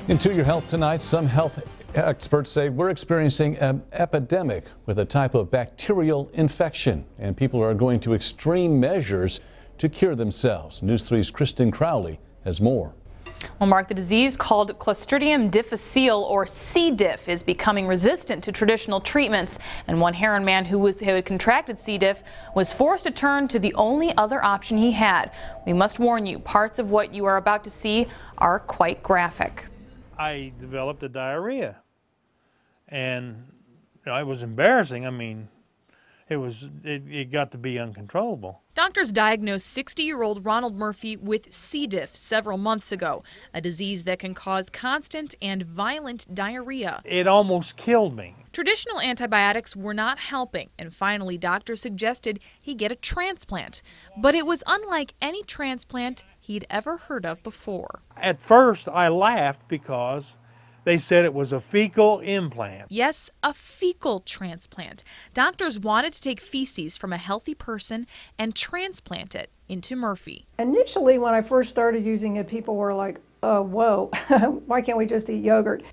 Into your health tonight, some health experts say we're experiencing an epidemic with a type of bacterial infection, and people are going to extreme measures to cure themselves. News 3's Kristen Crowley has more. Well, Mark, the disease called Clostridium difficile, or C. diff, is becoming resistant to traditional treatments. And one Heron man who had contracted C. diff was forced to turn to the only other option he had. We must warn you, parts of what you are about to see are quite graphic. I developed a diarrhea, and it was embarrassing. I mean, it got to be uncontrollable. Doctors diagnosed 60-year-old Ronald Murphy with C. diff several months ago, a disease that can cause constant and violent diarrhea. It almost killed me. Traditional antibiotics were not helping, and finally doctors suggested he get a transplant. But it was unlike any transplant he'd ever heard of before. At first I laughed because they said it was a fecal implant. Yes, a fecal transplant. Doctors wanted to take feces from a healthy person and transplant it into Murphy. Initially, when I first started using it, people were like, oh, whoa, why can't we just eat yogurt?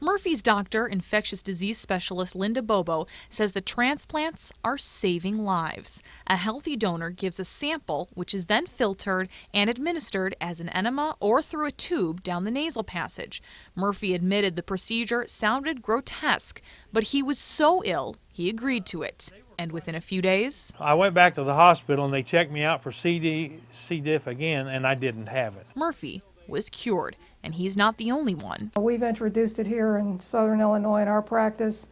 Murphy's doctor, infectious disease specialist Linda Bobo, says the transplants are saving lives. A healthy donor gives a sample, which is then filtered and administered as an enema or through a tube down the nasal passage. Murphy admitted the procedure sounded grotesque, but he was so ill he agreed to it. And within a few days, I went back to the hospital and they checked me out for C. diff again, and I didn't have it. Murphy was cured, and he's not the only one. We've introduced it here in Southern Illinois in our practice.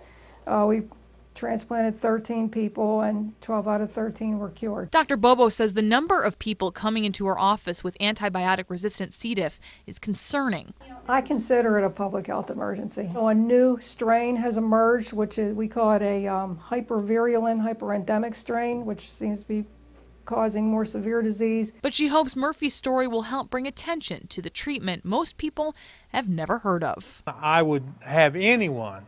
We've transplanted 13 people, and 12 out of 13 were cured. Dr. Bobo says the number of people coming into her office with antibiotic-resistant C. diff is concerning. I consider it a public health emergency. So a new strain has emerged, which is, we call it a hypervirulent, hyperendemic strain, which seems to be causing more severe disease. But she hopes Murphy's story will help bring attention to the treatment most people have never heard of. I would have anyone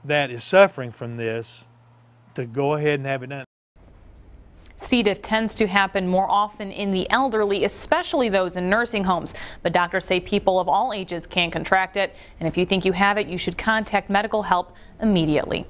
that is suffering from this to go ahead and have it done. C. diff tends to happen more often in the elderly, especially those in nursing homes. But doctors say people of all ages can contract it, and if you think you have it, you should contact medical help immediately.